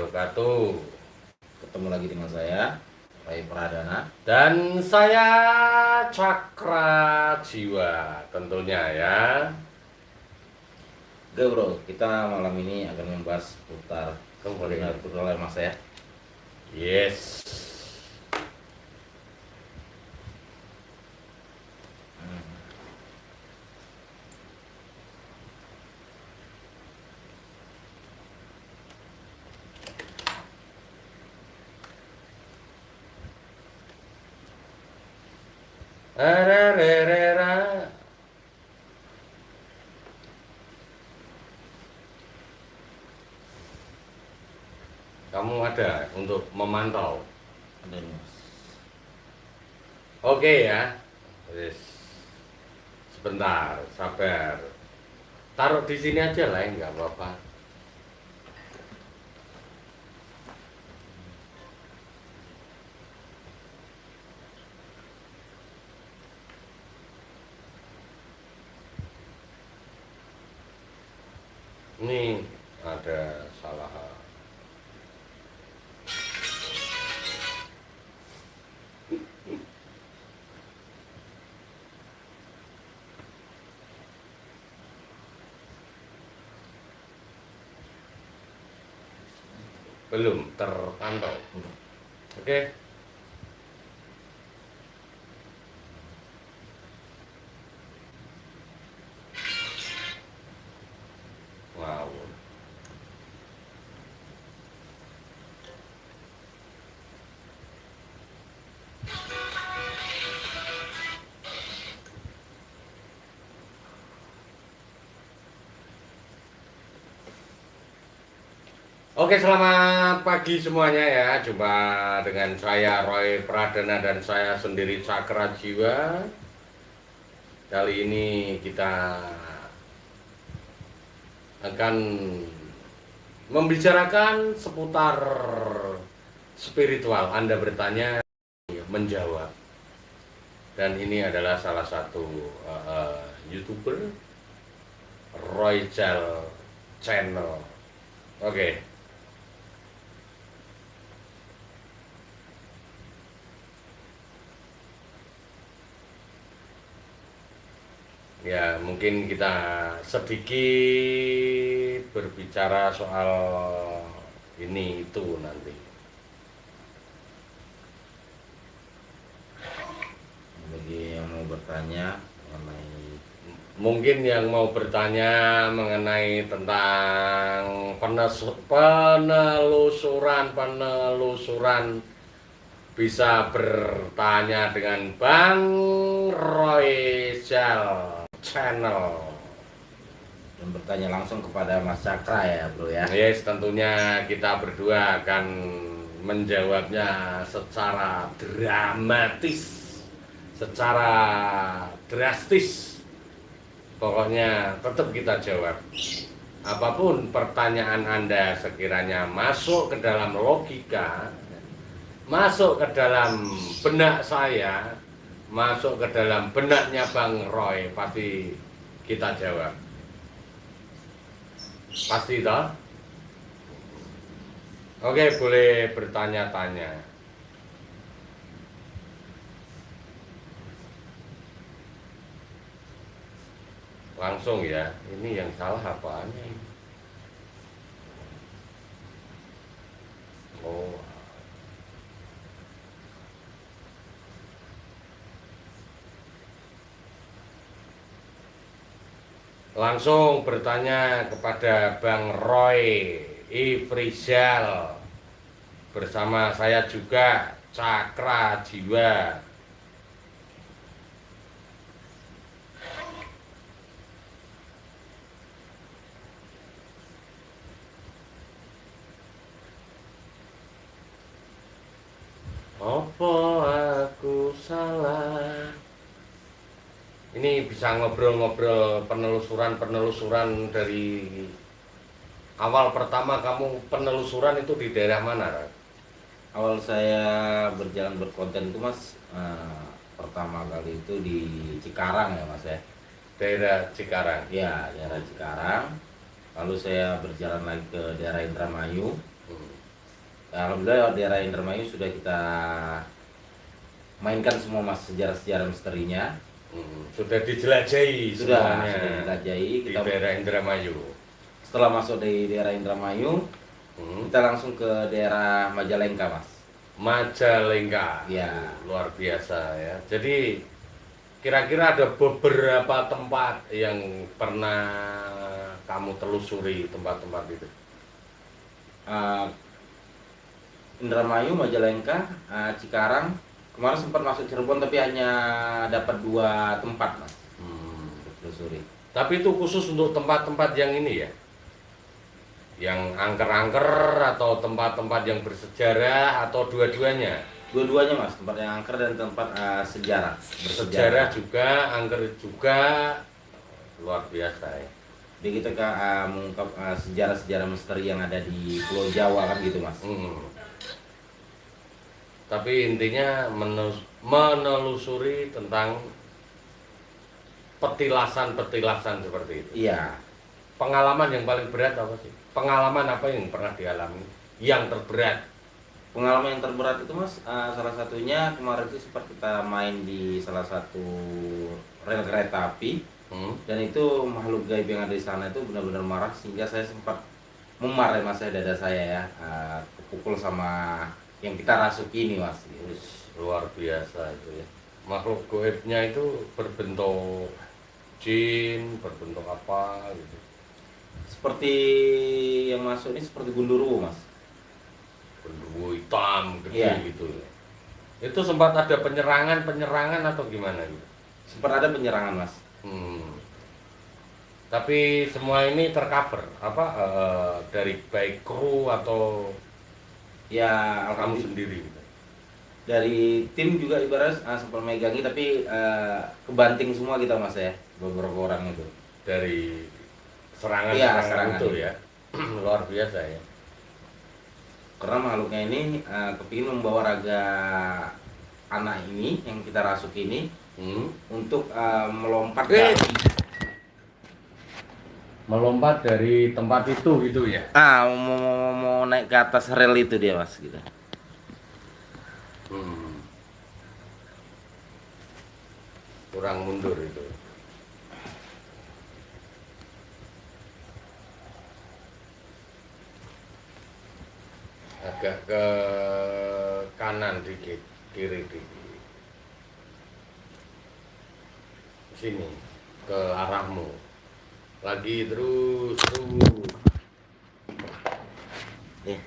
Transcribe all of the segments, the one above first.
wabarakatuh. Ketemu lagi dengan saya, Ray Pradana. Dan saya Cakra Jiwa tentunya ya. Oke bro, kita malam ini akan membahas seputar supernatural ya mas ya. Yes. Arererera. Kamu ada untuk memantau? Ada nih mas. Oke ya. Yes. Sebentar, sabar. Taruh di sini aja lah, nggak apa-apa. Ini ada salah. Belum terpantau. Oke. Wow. Oke, selamat pagi semuanya ya. Jumpa dengan saya Roy Pradana dan saya sendiri Cakra Jiwa. Kali ini kita akan membicarakan seputar spiritual. Anda bertanya, menjawab. Dan ini adalah salah satu YouTuber Roy Channel. Oke. Ya, mungkin kita sedikit berbicara soal ini itu nanti. Bagi yang mau bertanya mengenai, Mungkin yang mau bertanya mengenai tentang penelusuran bisa bertanya dengan Bang Roy Channel. dan bertanya langsung kepada Mas Cakra ya bro ya. Yes, tentunya kita berdua akan menjawabnya secara dramatis, secara drastis. Pokoknya tetap kita jawab. Apapun pertanyaan Anda sekiranya masuk ke dalam logika, masuk ke dalam benak saya, masuk ke dalam benaknya Bang Roy, pasti kita jawab. Pasti toh? Oke, boleh bertanya-tanya. Langsung ya, ini yang salah apaannya ini? Oh, langsung bertanya kepada Bang Roy Ifrizal. Bersama saya juga Cakra Jiwa. Apa aku salah? Ini bisa ngobrol-ngobrol penelusuran dari awal pertama kamu penelusuran itu di daerah mana, Rat? Awal saya berjalan berkonten itu mas, pertama kali itu di Cikarang ya mas ya. Daerah Cikarang. Ya daerah Cikarang. Lalu saya berjalan lagi ke daerah Indramayu. Hmm. Alhamdulillah daerah Indramayu sudah kita mainkan semua mas, sejarah-sejarah misterinya. Sudah dijelajahi Sudah semuanya dijelajahi. di Kita daerah Indramayu. setelah masuk di daerah Indramayu, kita langsung ke daerah Majalengka mas. Majalengka, Ya. luar biasa ya. Jadi kira-kira ada beberapa tempat yang pernah kamu telusuri tempat-tempat itu. Eh, Indramayu, Majalengka, Cikarang. Kemarin sempat masuk Cirebon tapi hanya dapat 2 tempat mas. Telusuri. Tapi itu khusus untuk tempat-tempat yang ini ya, yang angker-angker atau tempat-tempat yang bersejarah atau dua-duanya. Dua-duanya mas, tempat yang angker dan tempat sejarah. Bersejarah juga, angker juga, luar biasa ya. Jadi kita mengungkap sejarah-sejarah misteri yang ada di Pulau Jawa kan gitu mas. Tapi intinya menelusuri tentang petilasan-petilasan seperti itu. Iya. Pengalaman yang paling berat apa sih? Pengalaman apa yang pernah dialami? Yang terberat? Pengalaman yang terberat itu mas, salah satunya kemarin itu sempat kita main di salah satu rel kereta api. Dan itu makhluk gaib yang ada di sana itu benar-benar marah sehingga saya sempat memar ya mas, dada saya ya, kepukul sama yang kita rasuki ini mas. Luar biasa itu ya. Makhluk gaibnya itu berbentuk jin, berbentuk apa gitu. Seperti yang masuk ini seperti gundurwo mas. Gundurwo hitam gede Iya. gitu. Itu sempat ada penyerangan atau gimana gitu? Sempat ada penyerangan mas. Tapi semua ini tercover apa dari baik kru atau Ya kamu alhamdulillah sendiri gitu? dari tim juga ibarat sempat megangi tapi kebanting semua kita mas ya, beberapa orang itu Dari Iya, serangan itu serangan. ya. Luar biasa ya. karena makhluknya ini kepingin membawa raga anak ini yang kita rasuk ini untuk melompat Melompat dari tempat itu gitu ya. mau naik ke atas rel itu dia mas gitu. Kurang mundur itu. Agak ke kanan dikit, kiri dikit. Sini, ke arahmu. Lagi terus. Ya.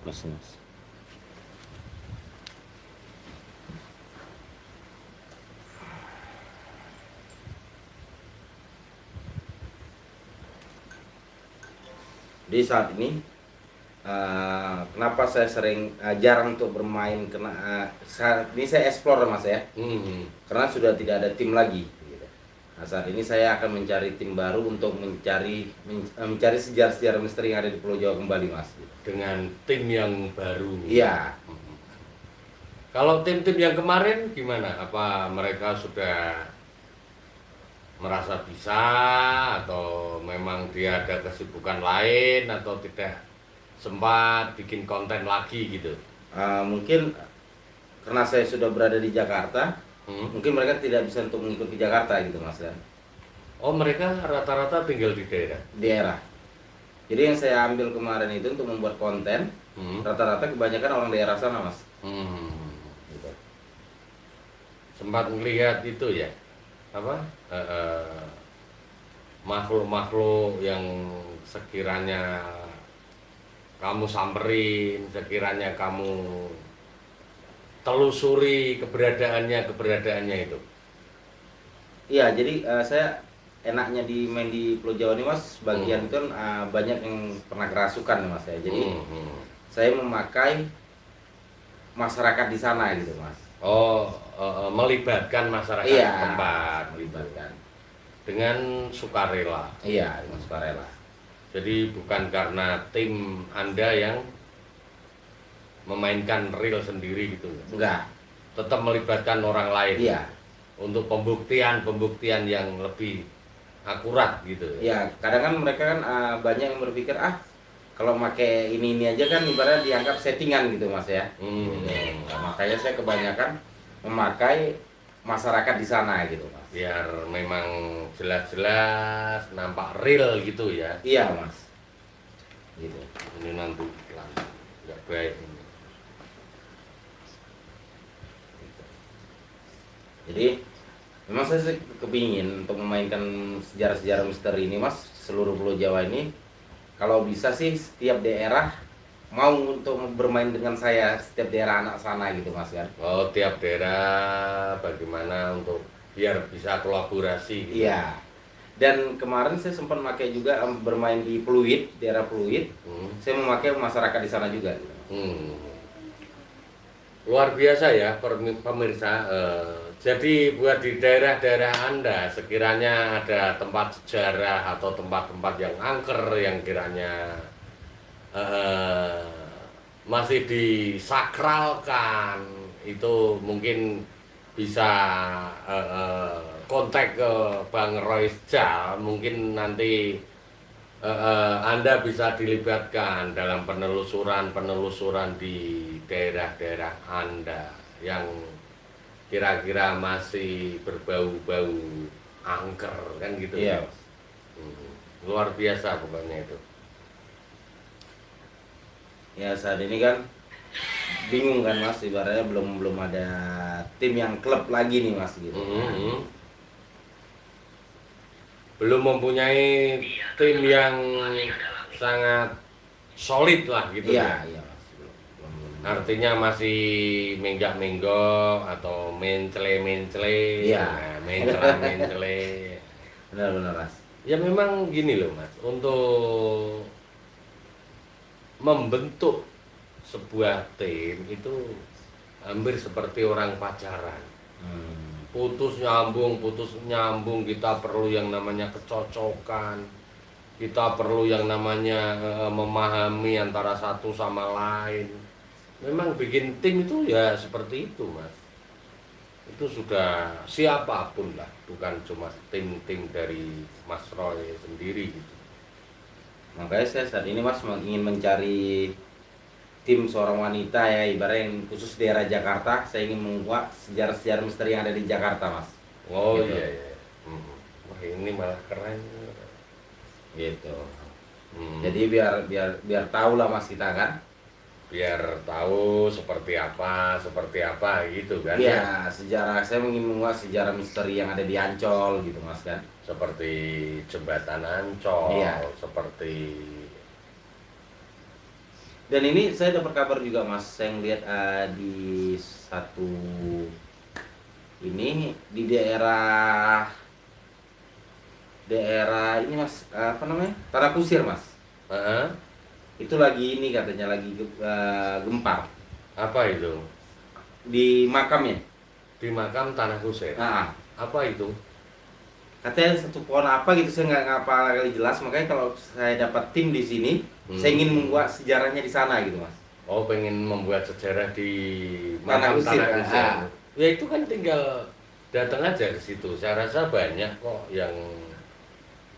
Mas. Di saat ini kenapa saya sering jarang untuk bermain saat ini saya explore mas ya, karena sudah tidak ada tim lagi gitu. Nah saat ini saya akan mencari tim baru untuk mencari sejarah-sejarah misteri yang ada di Pulau Jawa kembali mas. Dengan tim yang baru. Iya. Kalau tim-tim yang kemarin gimana? Apa mereka sudah merasa bisa atau memang dia ada kesibukan lain atau tidak sempat bikin konten lagi gitu? Mungkin karena saya sudah berada di Jakarta, mungkin mereka tidak bisa untuk mengikuti Jakarta gitu mas kan. Oh mereka rata-rata tinggal di Daerah. Jadi yang saya ambil kemarin itu untuk membuat konten, rata-rata kebanyakan orang daerah sana mas. Gitu. Sempat melihat itu ya, apa makhluk-makhluk yang sekiranya kamu samperin, sekiranya kamu telusuri keberadaannya itu. Iya, jadi saya enaknya main di Pulau Jawa ini mas, bagian itu kan banyak yang pernah kerasukan mas ya. Jadi saya memakai masyarakat di sana gitu mas. Melibatkan masyarakat tempat, melibatkan dengan sukarela. Iya, dengan sukarela. Jadi bukan karena tim Anda yang memainkan reel sendiri gitu. Enggak. Tetap melibatkan orang lain. Iya. untuk pembuktian yang lebih akurat gitu. Ya, kadang kan mereka kan banyak yang berpikir kalau pakai ini aja kan ibaratnya dianggap settingan gitu Mas ya. Nah, makanya saya kebanyakan memakai masyarakat di sana gitu Mas. Biar memang jelas-jelas nampak real gitu ya. Iya Mas. Gitu. Ini nanti nggak baik ini. Jadi memang saya sih kepingin untuk memainkan sejarah-sejarah misteri ini Mas, seluruh Pulau Jawa ini. Kalau bisa sih setiap daerah mau untuk bermain dengan saya, setiap daerah anak sana gitu Mas kan. Oh, tiap daerah bagaimana untuk biar bisa kolaborasi gitu. Iya. Dan kemarin saya sempat memakai juga bermain di Pluit, daerah Pluit. Saya memakai masyarakat di sana juga gitu. Luar biasa ya pemirsa. Jadi buat di daerah-daerah Anda sekiranya ada tempat sejarah atau tempat-tempat yang angker yang kiranya masih disakralkan, itu mungkin bisa kontak ke Bang Royce. Mungkin nanti Anda bisa dilibatkan dalam penelusuran di daerah-daerah Anda yang kira-kira masih berbau-bau angker kan gitu. Iya. Luar biasa pokoknya itu. Ya saat ini kan bingung kan Mas, ibaratnya belum ada tim yang klub lagi nih Mas gitu. Belum mempunyai tim yang sangat solid lah gitu ya. Iya. Artinya masih menggak-menggok atau mencele-mencele, Iya. mencela-mencele. Benar Mas. Ya memang gini loh Mas, untuk membentuk sebuah tim itu hampir seperti orang pacaran. Putus nyambung, kita perlu yang namanya kecocokan. Kita perlu yang namanya memahami antara satu sama lain. Memang bikin tim itu ya seperti itu Mas. Itu sudah siapapun lah, bukan cuma tim-tim dari Mas Roy sendiri gitu. Makanya saya saat ini Mas ingin mencari tim seorang wanita ya, ibaratnya yang khusus daerah Jakarta. Saya ingin menguak sejarah-sejarah misteri yang ada di Jakarta Mas. Oh gitu. iya. Wah ini malah keren. Gitu. Jadi biar tahu lah Mas kita kan. Biar tahu seperti apa gitu kan. Iya, sejarah saya ingin menguak sejarah misteri yang ada di Ancol gitu Mas kan. Seperti jembatan Ancol, Iya. seperti. Dan ini saya dapat kabar juga Mas, saya ngeliat di satu ini di daerah ini Mas, apa namanya? Tanah Kusir Mas. Itu lagi ini katanya lagi gempar. Apa itu? Di makamnya. Di makam Tanah Kusir. Apa itu? Katanya satu pohon apa gitu, saya nggak ngapa kali jelas. Makanya kalau saya dapat tim di sini, saya ingin membuat sejarahnya di sana gitu Mas. Oh, pengen membuat sejarah di Tanah makam Kusir. Tanah Kusir. Ya itu kan tinggal datang aja ke situ. Saya rasa banyak kok yang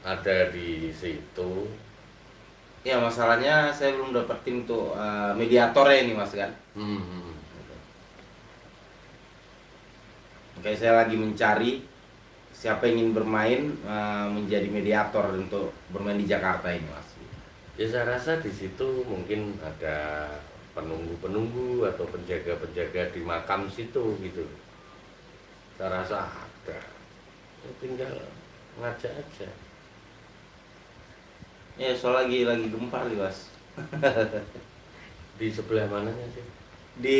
ada di situ. Ya masalahnya saya belum dapat tim untuk mediatornya ini Mas kan. Makanya saya lagi mencari siapa yang ingin bermain menjadi mediator untuk bermain di Jakarta ini Mas. Ya saya rasa di situ mungkin ada penunggu-penunggu atau penjaga-penjaga di makam situ gitu. Saya rasa ada. Tinggal ngajak aja. Ya soal lagi gempar nih Mas. Di sebelah mananya sih? Di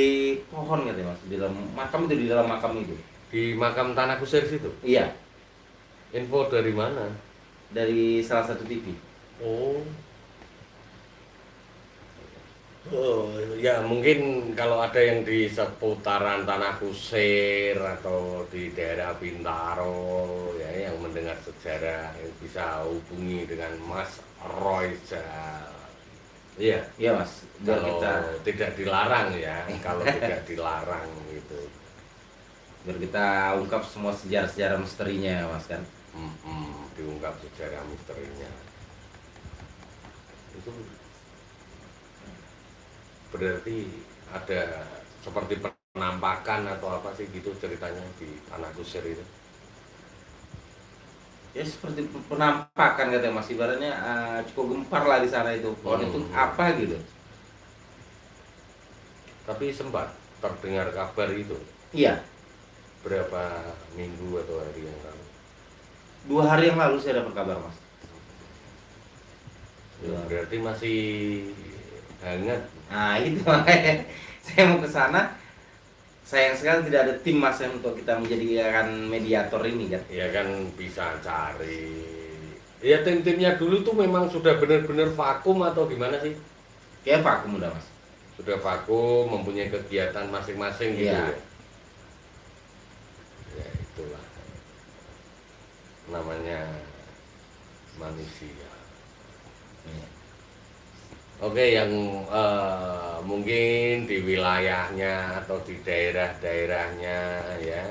pohon katanya Mas, di dalam makam itu, di dalam makam itu. Di makam Tanah Kusir situ? Iya. Info dari mana? Dari salah satu TV. Oh ya mungkin kalau ada yang di seputaran Tanah Kusir atau di daerah Bintaro ya yang mendengar sejarah yang bisa hubungi dengan Mas Royce. Iya. Iya Mas. Kalau tidak dilarang ya, kalau tidak dilarang gitu. biar kita ungkap semua sejarah-sejarah misterinya mas kan. Diungkap sejarah misterinya. Itu berarti ada seperti penampakan atau apa sih gitu ceritanya di Tanah Kusir itu? Ya seperti penampakan katanya mas, ibaratnya cukup gempar lah di sana itu pohon itu apa gitu. Tapi sempat terdengar kabar itu Iya, berapa minggu atau hari yang lalu? 2 hari yang lalu saya dapat kabar mas. Ya, berarti masih hangat. Nah itu makanya saya mau ke sana. Sayang sekali tidak ada tim mas yang untuk kita menjadikan mediator ini kan. Ya kan bisa cari. Ya tim-timnya dulu tuh memang sudah benar-benar vakum atau gimana sih? Kayak vakum udah mas. Sudah vakum, mempunyai kegiatan masing-masing gitu Iya. ya. Ya itulah namanya manusia. Iya. Oke, yang mungkin di wilayahnya atau di daerah-daerahnya ya,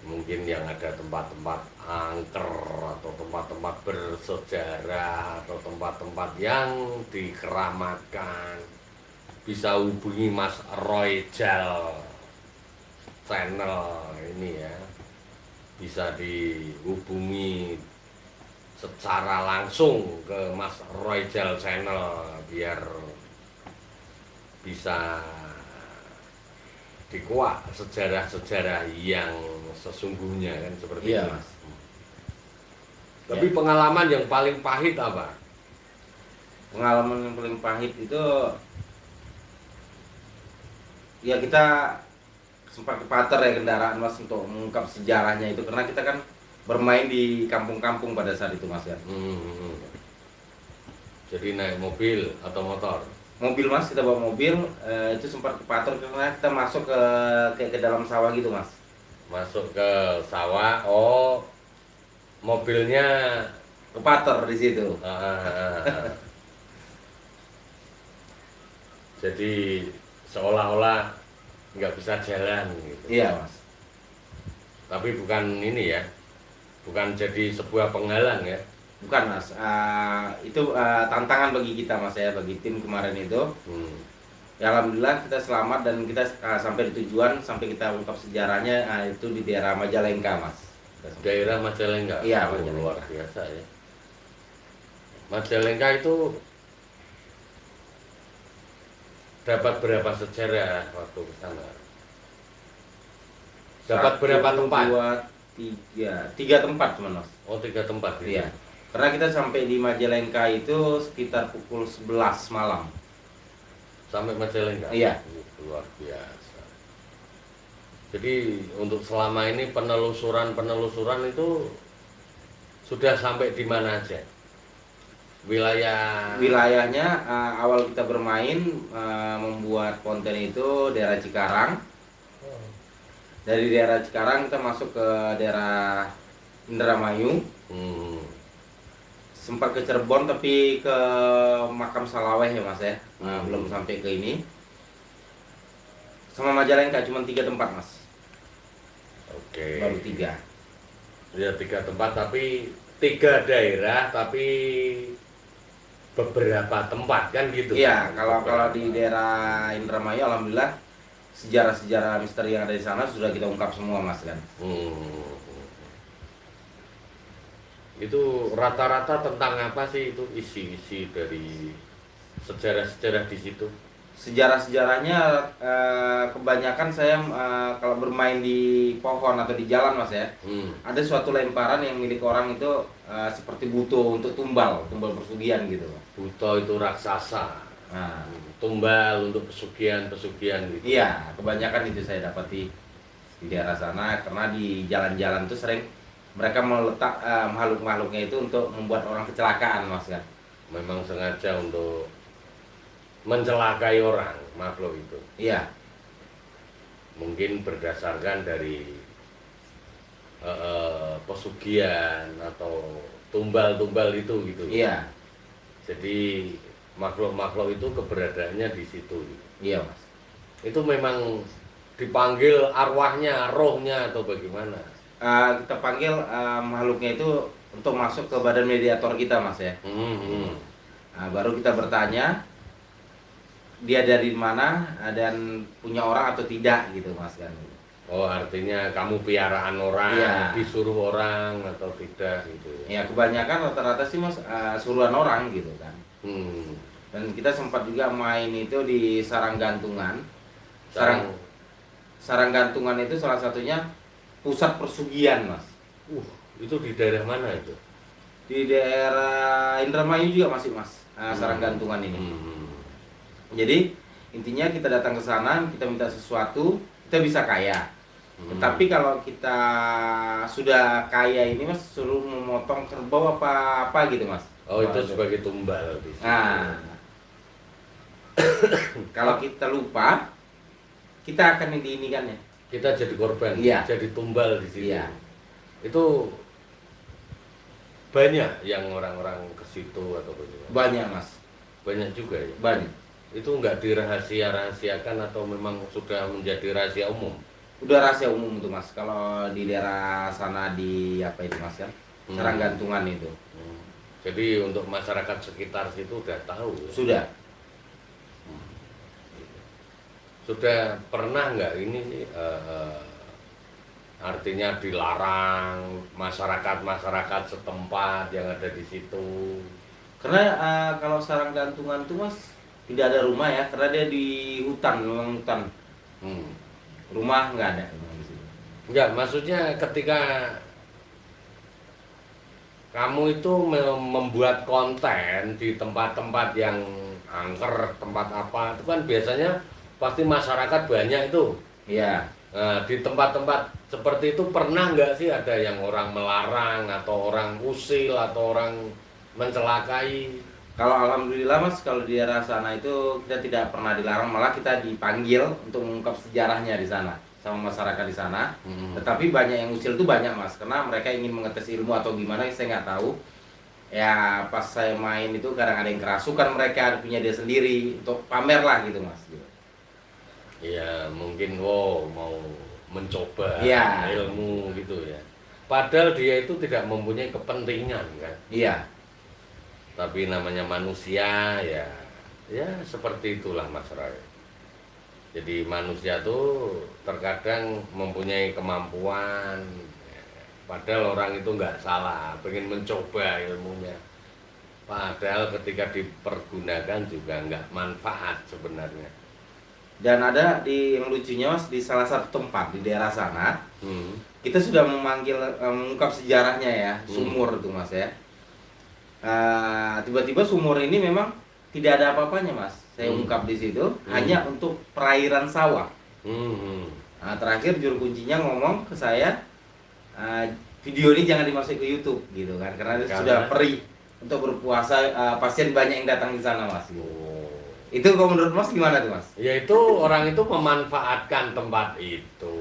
mungkin yang ada tempat-tempat angker atau tempat-tempat bersejarah atau tempat-tempat yang dikeramatkan, bisa hubungi Mas Roy Jal channel ini ya, bisa dihubungi secara langsung ke Mas Roy Jal channel biar bisa dikuak sejarah-sejarah yang sesungguhnya kan seperti Iya itu. mas. Tapi Ya. pengalaman yang paling pahit apa? Pengalaman yang paling pahit itu ya kita sempat kepater ya kendaraan mas untuk mengungkap sejarahnya itu, karena kita kan bermain di kampung-kampung pada saat itu mas ya. Jadi naik mobil atau motor? Mobil mas, kita bawa mobil, itu sempat kepater karena kita masuk ke dalam sawah gitu mas. Masuk ke sawah, oh mobilnya Kepater di situ. Jadi seolah-olah nggak bisa jalan gitu. Iya mas. Tapi bukan ini ya, bukan jadi sebuah penghalang ya. Bukan mas, itu tantangan bagi kita mas ya, bagi tim kemarin itu. Ya alhamdulillah kita selamat dan kita sampai di tujuan, sampai kita ungkap sejarahnya itu di daerah Majalengka mas. Daerah Majalengka. Iya, Oh, Majalengka. luar biasa ya. Majalengka itu dapat berapa sejarah waktu ke sana? Dapat berapa tempat? 3 tempat cuman mas. Oh, 3 tempat gitu. Iya. Karena kita sampai di Majalengka itu sekitar pukul 11 malam. Sampai Majalengka. Iya. Luar biasa. Jadi untuk selama ini penelusuran itu sudah sampai di mana aja? Wilayahnya awal kita bermain membuat konten itu daerah Cikarang. Dari daerah Cikarang kita masuk ke daerah Indramayu. Sempat ke Cirebon tapi ke Makam Salaweh ya mas ya. Belum sampai ke ini. Sama Majalengka cuma 3 tempat mas. Oke. Baru 3. Ya 3 tempat tapi 3 daerah tapi beberapa tempat kan gitu. Iya, kalau di daerah Indramayu alhamdulillah sejarah-sejarah misteri yang ada di sana sudah kita ungkap semua mas kan. Itu rata-rata tentang apa sih itu isi-isi dari sejarah-sejarah di situ? Sejarah-sejarahnya kebanyakan saya kalau bermain di pohon atau di jalan mas ya, ada suatu lemparan yang milik orang itu seperti buto untuk tumbal pesugihan gitu. Buto itu raksasa. Tumbal untuk pesugihan gitu. Iya, kebanyakan itu saya dapati di daerah sana, karena di jalan-jalan itu sering mereka meletak makhluk-makhluknya itu untuk membuat orang kecelakaan mas kan. Memang sengaja untuk mencelakai orang makhluk itu. Iya. Mungkin berdasarkan dari pesugihan atau tumbal-tumbal itu gitu. Iya. Jadi makhluk-makhluk itu keberadaannya di situ. Iya mas. Itu memang dipanggil arwahnya, rohnya atau bagaimana? Kita panggil makhluknya itu untuk masuk ke badan mediator kita mas ya. Baru kita bertanya dia dari mana dan punya orang atau tidak gitu mas kan. Oh artinya kamu piaraan orang, Iya. disuruh orang atau tidak gitu. Ya kebanyakan rata-rata sih mas suruhan orang gitu kan. Dan kita sempat juga main itu di sarang gantungan. Sarang gantungan itu salah satunya pusat persugihan mas. Itu di daerah mana itu? Di daerah Indramayu juga masih mas sarang gantungan ini. Jadi intinya kita datang ke sana, kita minta sesuatu, kita bisa kaya. Tetapi kalau kita sudah kaya ini mas, suruh memotong kerbau apa gitu mas. Oh itu sebagai tumbal. Nah, kalau kita lupa, kita akan diinikan ya. Kita jadi korban, Iya. jadi tumbal di situ. Iya. Itu banyak yang orang-orang ke situ atau bagaimana? Banyak mas. Banyak juga ya. Banyak. Itu nggak dirahasia-rahasiakan atau memang sudah menjadi rahasia umum? Udah rahasia umum tuh mas. Kalau di daerah sana di apa itu mas kan? Sarang gantungan itu. Jadi untuk masyarakat sekitar situ udah tahu ya? Sudah. Sudah pernah nggak ini sih artinya dilarang masyarakat setempat yang ada di situ? Karena kalau sarang gantungan tuh mas tidak ada rumah ya, karena dia di hutan, memang hutan. Rumah nggak ada. Enggak, maksudnya ketika kamu itu membuat konten di tempat-tempat yang angker, tempat apa, itu kan biasanya pasti masyarakat banyak itu. Iya. Nah, di tempat-tempat seperti itu pernah nggak sih ada yang orang melarang atau orang usil atau orang mencelakai? Kalau alhamdulillah mas, kalau di daerah sana itu kita tidak pernah dilarang, malah kita dipanggil untuk mengungkap sejarahnya di sana sama masyarakat di sana. Tetapi banyak yang usil itu banyak mas, karena mereka ingin mengetes ilmu atau gimana, saya nggak tahu. Ya pas saya main itu kadang ada yang kerasukan, mereka punya dia sendiri untuk pamer lah gitu mas. Ya mungkin mau mencoba Iya. ilmu gitu ya. Padahal dia itu tidak mempunyai kepentingan kan. Iya. Tapi namanya manusia ya seperti itulah Mas Roy. Jadi manusia tuh terkadang mempunyai kemampuan, padahal orang itu nggak salah, pengen mencoba ilmunya. Padahal ketika dipergunakan juga nggak manfaat sebenarnya. Dan ada yang lucunya mas, di salah satu tempat di daerah sana, kita sudah memanggil mengungkap sejarahnya ya, sumur itu mas ya. Tiba-tiba sumur ini memang tidak ada apa-apanya mas. Saya ungkap di situ hanya untuk perairan sawah. Terakhir juru kuncinya ngomong ke saya, video ini jangan dimasukin ke YouTube gitu kan, karena sudah perih untuk berpuasa. Pasien banyak yang datang di sana mas. Itu kalau menurut mas gimana tuh mas? Ya itu orang itu memanfaatkan tempat itu.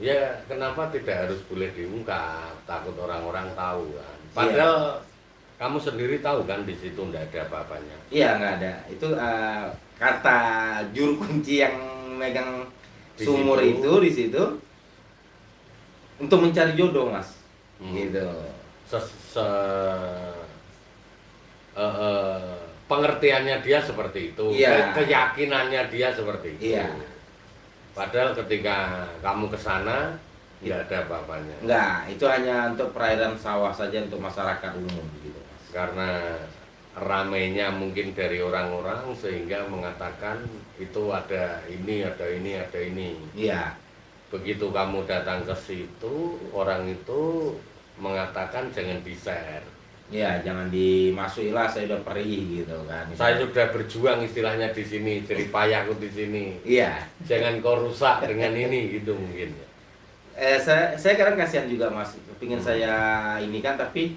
Ya kenapa tidak harus boleh diungkap? Takut orang-orang tahu kan. Padahal kamu sendiri tahu kan di situ tidak ada apa-apanya. Iya nggak ada. Itu kata juru kunci yang megang Di sumur situ. itu di situ untuk mencari jodoh mas. Gitu. Pengertiannya dia seperti itu. Iya. Keyakinannya dia seperti itu. Iya. Padahal ketika kamu ke sana nggak ada apa-apanya. Enggak, itu hanya untuk perairan sawah saja, untuk masyarakat umum gitu mas. Karena ramainya mungkin dari orang-orang sehingga mengatakan itu ada ini, ada ini, ada ini. Iya. Begitu kamu datang ke situ, orang itu mengatakan jangan di-share. Iya, jangan dimasuki lah, saya udah perih gitu kan. Saya sudah berjuang istilahnya di sini, jadi payahku di sini. Iya. Jangan kau rusak dengan ini gitu mungkin. Saya kadang kasihan juga mas, pingin saya ini kan, tapi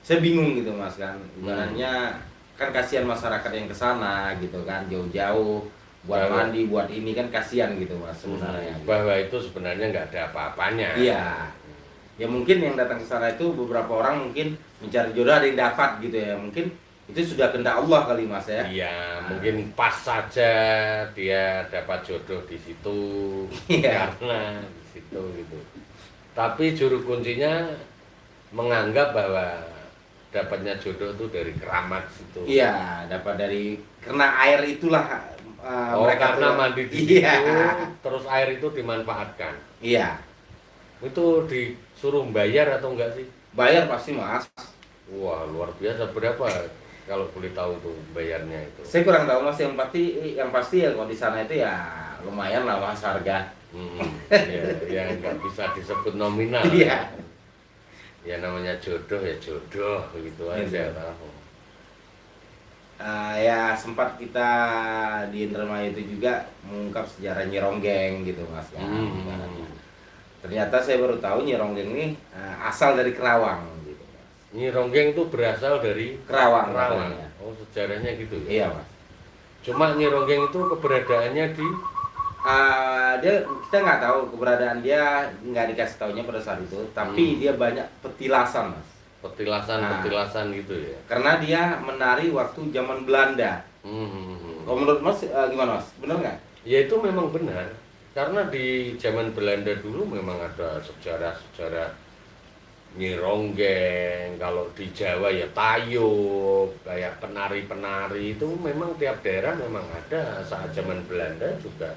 saya bingung gitu mas kan. Ibaratnya kan kasihan masyarakat yang kesana gitu kan, jauh-jauh buat mandi, buat ini kan kasihan gitu mas sebenarnya. Bahwa itu sebenarnya nggak ada apa-apanya. Iya. Ya mungkin yang datang ke sana itu beberapa orang mungkin mencari jodoh, ada yang dapat gitu ya. Mungkin Itu sudah kehendak Allah kali Mas ya. Iya, mungkin pas saja dia dapat jodoh di situ Iya. karena di situ gitu. Tapi juru kuncinya menganggap bahwa dapatnya jodoh itu dari keramat situ. Iya, dapat dari karena air itulah mereka Karena tuh. mandi di Iya. situ, terus air itu dimanfaatkan. Iya. Itu disuruh bayar atau enggak sih? Bayar pasti Mas. Wah, luar biasa. Berapa kalau boleh tahu tuh bayarnya itu? Saya kurang tahu Mas, yang pasti ya kalau di sana itu ya lumayan lah Mas harga. Ya nggak bisa disebut nominal. Iya. Ya namanya jodoh ya jodoh gitu aja. Gitu. Tahu. Ya sempat kita di Indramayu itu juga mengungkap sejarah Nyi Ronggeng gitu Mas ya. Ibaratnya. Ternyata saya baru tahu Nyi Ronggeng ini asal dari Kerawang gitu Mas. Nyi Ronggeng itu berasal dari Kerawang. Kerawang. Katanya. Oh, sejarahnya gitu ya. Iya Mas. Cuma Nyi Ronggeng itu keberadaannya di Kita nggak tahu keberadaan dia, nggak dikasih taunya pada saat itu, tapi dia banyak petilasan Mas. petilasan gitu ya. Karena dia menari waktu zaman Belanda. Kalau menurut Mas gimana Mas? Bener nggak? Ya itu memang benar. Karena di zaman Belanda dulu memang ada sejarah-sejarah Nyi Ronggeng. Kalau di Jawa ya tayub, kayak penari-penari itu memang tiap daerah memang ada. Saat zaman Belanda juga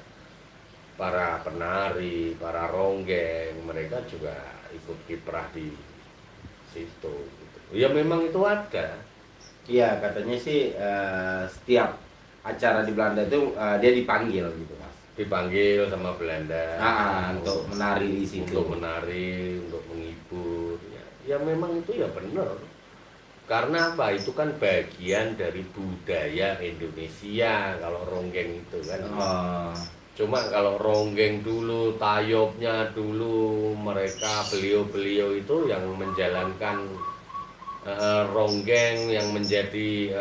para penari, para ronggeng, mereka juga ikut kiprah di situ. Gitu. Ya memang itu ada. Iya, katanya sih setiap acara di Belanda itu dia dipanggil gitu Mas. Dipanggil sama Belanda Untuk menari di situ. untuk menari, untuk menghibur. Ya memang itu ya benar. Karena apa? Itu kan bagian dari budaya Indonesia kalau ronggeng itu kan. Cuma kalau ronggeng dulu, tayobnya dulu, mereka beliau-beliau itu yang menjalankan ronggeng, yang menjadi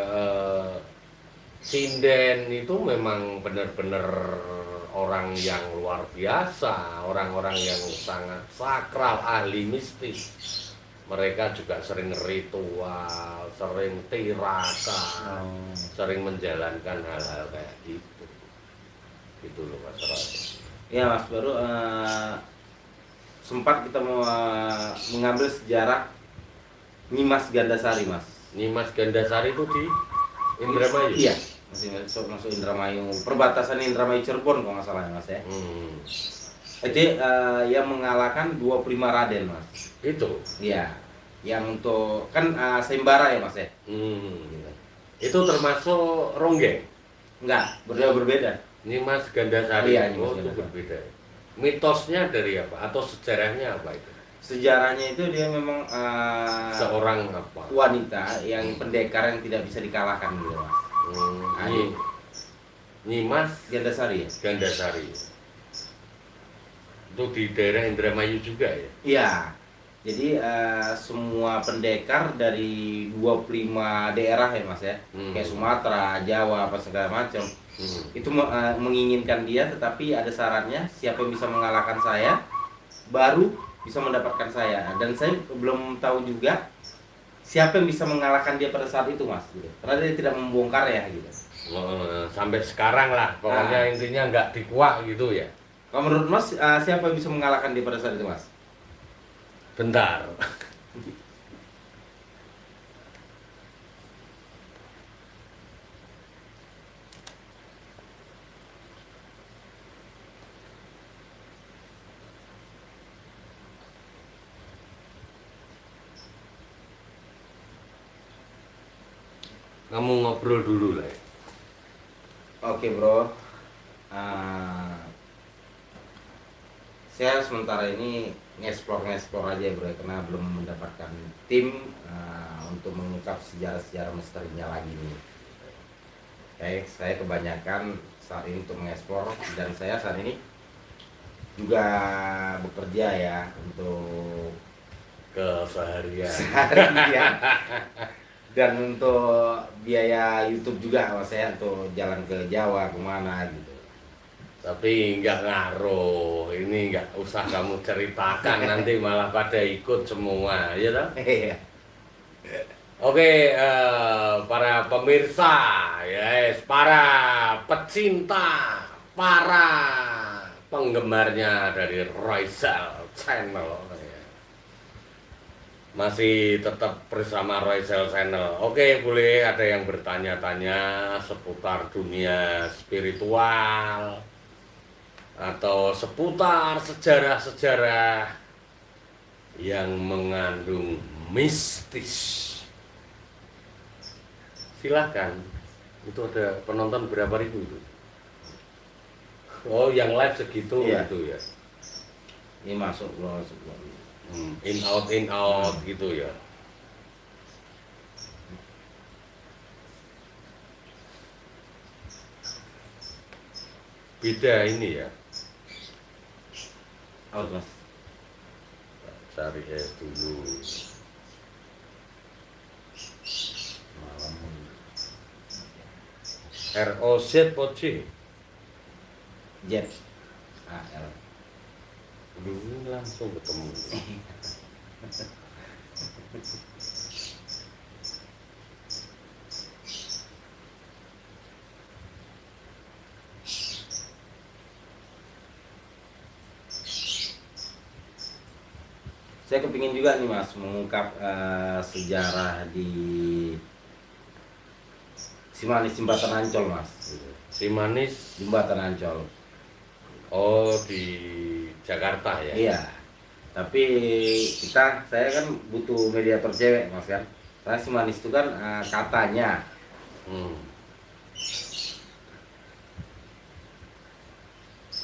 sinden itu memang benar-benar orang yang luar biasa, orang-orang yang sangat sakral, ahli mistis. Mereka juga sering ritual, sering tirakat, sering menjalankan hal-hal kayak gitu. Gitu loh Mas Roy. Ya Mas, baru sempat kita mau mengambil sejarah Nyimas Gandasari Mas. Nyimas Gandasari itu di Indramayu? Iya, masuk Indramayu, perbatasan Indramayu Cirebon kalau nggak salah ya Mas ya. Itu yang mengalahkan 25 Raden Mas. Itu? Iya, yang untuk kan Sembara ya Mas ya. Gitu. Itu termasuk ronggeng? Enggak, berbeda. Nyimas Gandasari, Iya, Nyimas itu Gandasari. berbeda. Mitosnya dari apa? Atau sejarahnya apa itu? Sejarahnya itu dia memang Seorang apa? wanita yang pendekar yang tidak bisa dikalahkan gitu Mas. Nyimas Gandasari ya? Gandasari. Itu di daerah Indramayu juga ya? Iya. Jadi semua pendekar dari 25 daerah ya Mas ya. Kayak Sumatera, Jawa, apa segala macam. Itu menginginkan dia, tetapi ada syaratnya, siapa yang bisa mengalahkan saya baru bisa mendapatkan saya. Dan saya belum tahu juga siapa yang bisa mengalahkan dia pada saat itu Mas gitu. Karena dia tidak membongkar ya gitu. Sampai sekarang lah, pokoknya intinya nggak dikuak gitu ya. Kalau menurut Mas siapa yang bisa mengalahkan dia pada saat itu Mas? Bentar. Kamu ngobrol dulu lah ya. Oke bro, saya sementara ini ngeksplor aja bro, karena belum mendapatkan tim untuk mengungkap sejarah-sejarah misterinya lagi nih. Oke, saya kebanyakan saat ini untuk mengeksplor, dan saya saat ini juga bekerja ya untuk keseharian. Dan untuk biaya YouTube juga Mas saya, untuk jalan ke Jawa kemana gitu. Tapi nggak ngaruh, ini nggak usah kamu ceritakan, nanti malah pada ikut semua, ya toh? Iya. Oke, para pemirsa, yes, para pecinta, para penggemarnya dari Royal Channel, ya. Masih tetap bersama Royal Channel. Oke, boleh ada yang bertanya-tanya seputar dunia spiritual atau seputar sejarah-sejarah yang mengandung mistis. Silahkan, itu ada penonton berapa ribu itu? Oh, yang live segitu Iya. gitu ya. Ini masuk keluar masuk keluar. In out gitu ya. Beda ini ya. Out mas. Cari es dulu. Malam. ROZ POC. Jet. AL. Dulu langsung ketemu. Saya kepingin juga nih mas mengungkap sejarah di Simanis Jembatan Ancol mas. Si Manis. Jembatan Ancol. Oh, di Jakarta ya. Iya. Tapi saya kan butuh mediator cewek mas kan. Karena Simanis itu kan katanya Hmm.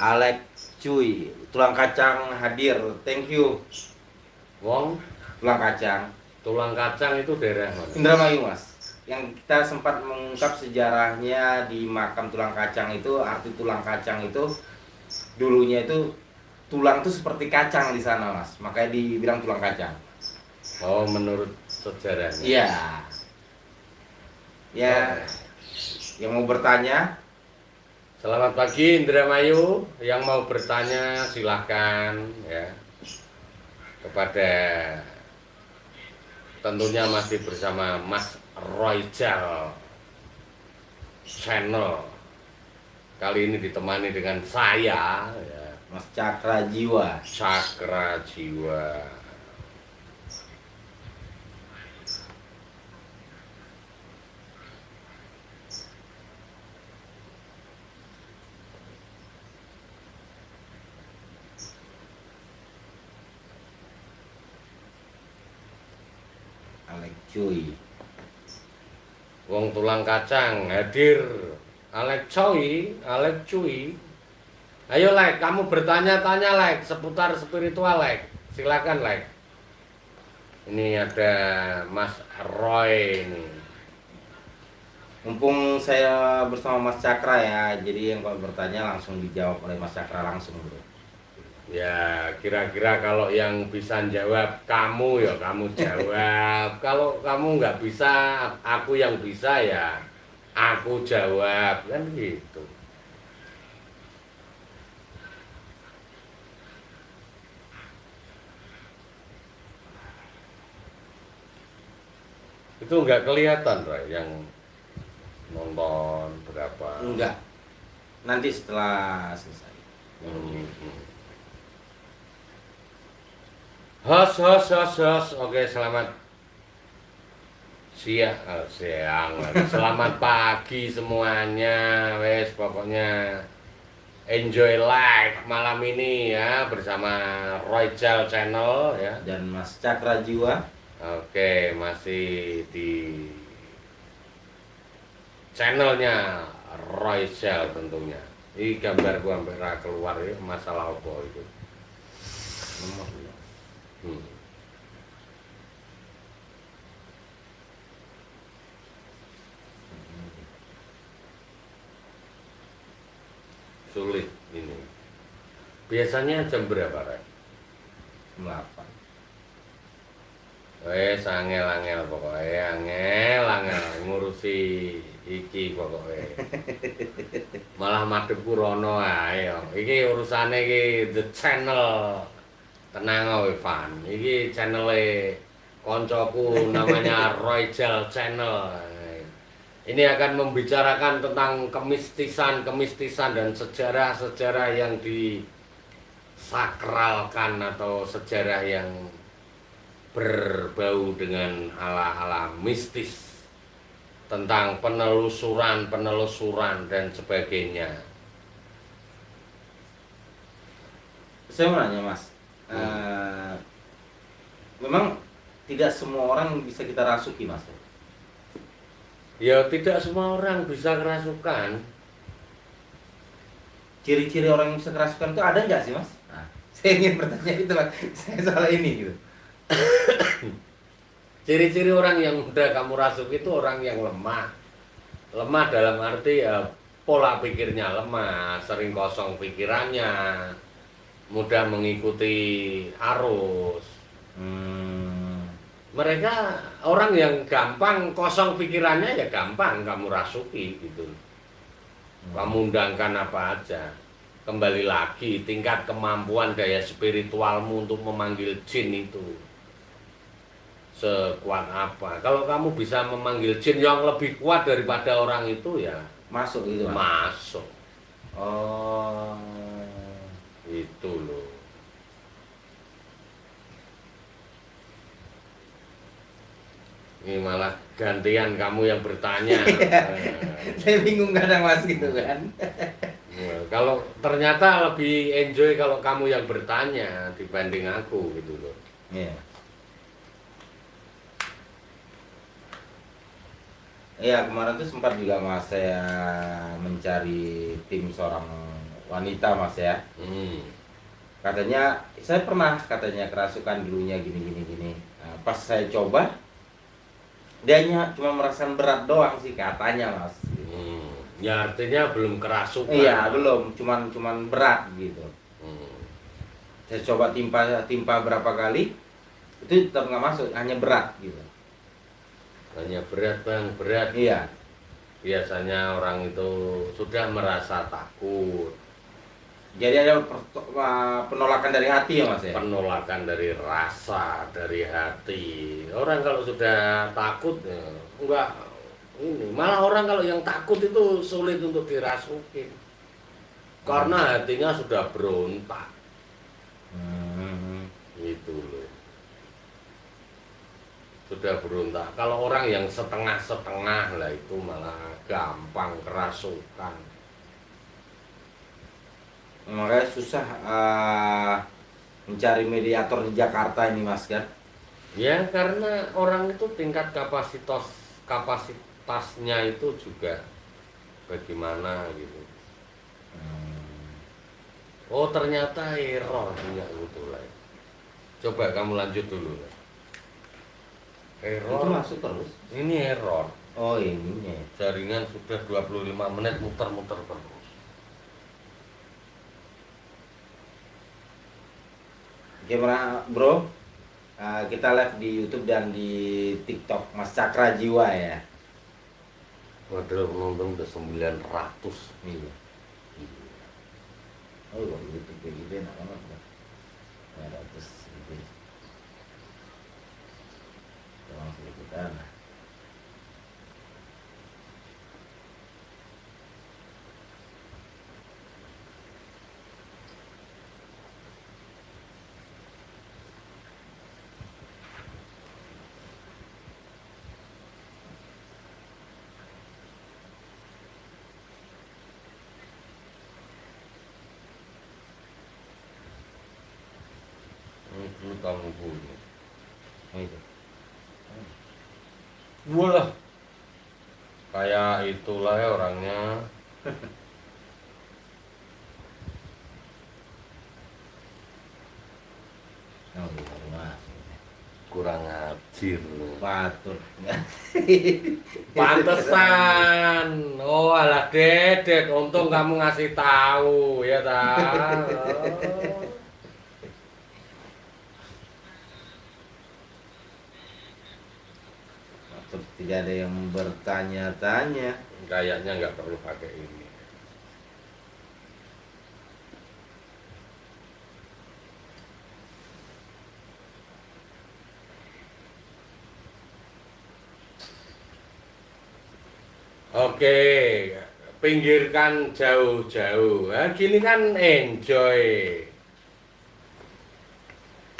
Alex cuy, tulang kacang hadir. Thank you. Wong Tulang kacang. tulang kacang itu daerah mana? Indramayu mas. Yang kita sempat mengungkap sejarahnya di makam tulang kacang itu, arti tulang kacang itu dulunya itu tulang tuh seperti kacang di sana mas, makanya dibilang tulang kacang. Oh, menurut sejarahnya. Iya. Ya, yang mau bertanya Selamat pagi Indramayu, yang mau bertanya silahkan ya. Kepada tentunya masih bersama Mas Royal Channel. Kali ini ditemani dengan saya ya, Mas Cakra Jiwa. Cakra Jiwa. Alex cuy. Wong tulang kacang hadir. Alek Cuy, Alek Cuy. Ayo Lek, kamu bertanya-tanya Lek seputar spiritual Lek. Silakan Lek. Ini ada Mas Roy ini. Mumpung saya bersama Mas Cakra ya, jadi yang kalau bertanya langsung dijawab oleh Mas Cakra langsung bro. Ya, kira-kira kalau yang bisa jawab kamu ya kamu jawab. Kalau kamu nggak bisa, aku yang bisa ya aku jawab kan gitu. Itu nggak kelihatan, Ray, yang nonton berapa? Enggak. Nanti setelah selesai. Hmm. Hos. Oke, selamat siang. Selamat pagi semuanya. Wes, pokoknya enjoy live malam ini ya bersama Royal Channel ya. Dan Mas Cakra Jiwa. Oke, masih di channelnya Royal tentunya. Ini gambar gua sampai ra keluar ya, masalah apa itu. Nomor Hmm. Sulit ini. Biasanya jam berapa, Rek? 8. Angel pokoknya, angel ngurusi iki pokoknya. Malah madhepku rono ae. Iki urusane iki The Channel. Tenang kowe, Van. Iki channele koncoku namanya Royal Channel. Ini akan membicarakan tentang kemistisan dan sejarah-sejarah yang disakralkan atau sejarah yang berbau dengan ala-ala mistis, tentang penelusuran dan sebagainya. Saya mau nanya Mas, memang tidak semua orang bisa kita rasuki Mas? Ya tidak semua orang bisa kerasukan. Ciri-ciri orang yang bisa kerasukan itu ada nggak sih Mas? Nah, saya ingin bertanya itu Mas, saya soal ini gitu. Ciri-ciri orang yang mudah kamu rasuki itu orang yang lemah. Lemah dalam arti ya pola pikirnya lemah, sering kosong pikirannya, mudah mengikuti arus. Mereka orang yang gampang kosong pikirannya ya gampang kamu rasuki gitu. Kamu undangkan apa aja. Kembali lagi tingkat kemampuan daya spiritualmu untuk memanggil jin itu sekuat apa. Kalau kamu bisa memanggil jin yang lebih kuat daripada orang itu ya Masuk gitu Mas? masuk. Oh, Itu loh. Ini malah gantian kamu yang bertanya. saya bingung kadang Mas gitu kan. Kalau ternyata lebih enjoy kalau kamu yang bertanya dibanding aku gitu loh. Iya. Iya, kemarin tuh sempat juga Mas saya mencari tim seorang wanita Mas ya. Katanya saya pernah katanya kerasukan dulunya gini. Nah, pas saya coba dia hanya cuma merasakan berat doang sih katanya Mas. Ya artinya belum kerasukan. Iya, belum, cuman berat gitu. Saya coba timpa berapa kali itu tetap nggak masuk, hanya berat gitu. Hanya berat bang, berat. Iya. Biasanya orang itu sudah merasa takut. Jadi ada penolakan dari hati ya Mas ya? Penolakan dari rasa, dari hati. Orang kalau sudah takut ya, enggak ini. Malah orang kalau yang takut itu sulit untuk dirasukin. Karena hatinya sudah berontak. Gitu loh. Sudah berontak. Kalau orang yang setengah-setengah lah itu malah gampang kerasukan. Makanya susah mencari mediator di Jakarta ini Mas kan? Ya karena orang itu tingkat kapasitasnya itu juga bagaimana gitu. Oh ternyata error punya gitu lah. Coba kamu lanjut dulu lah. Error Itu masuk terus. Ini error. Oh ininya. Jaringan sudah 25 menit muter-muter terus. Gimana bro? Kita live di YouTube dan di TikTok Mas Cakra Jiwa ya. Padahal penonton udah 900. Iya. Oh YouTube kayak gitu enak banget. 900 gitu. Langsung ikutan. Itu kamu punya. Itu. Walah. Kayak itulah ya orangnya. Oh iya Mas. Kurang ajar lu. Patut. Pantesan. Oh alah Dedet, untung kamu ngasih tahu ya ta. Patut tidak ada yang bertanya-tanya. Kayaknya nggak perlu pakai ini. Oke, pinggirkan jauh-jauh. Nah, gini kan enjoy.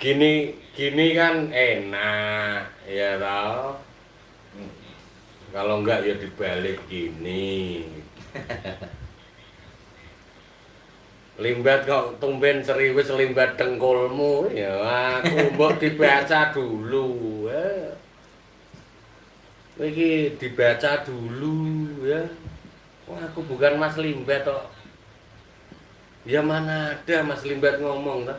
Gini kan enak, ya tau. Kalau enggak ya dibalik gini. Limbat kok tumben serius limbat dengkulmu ya aku mbok dibaca dulu ya. Iki dibaca dulu ya. Wah, aku bukan Mas Limbat kok. Ya mana ada Mas Limbat ngomong toh.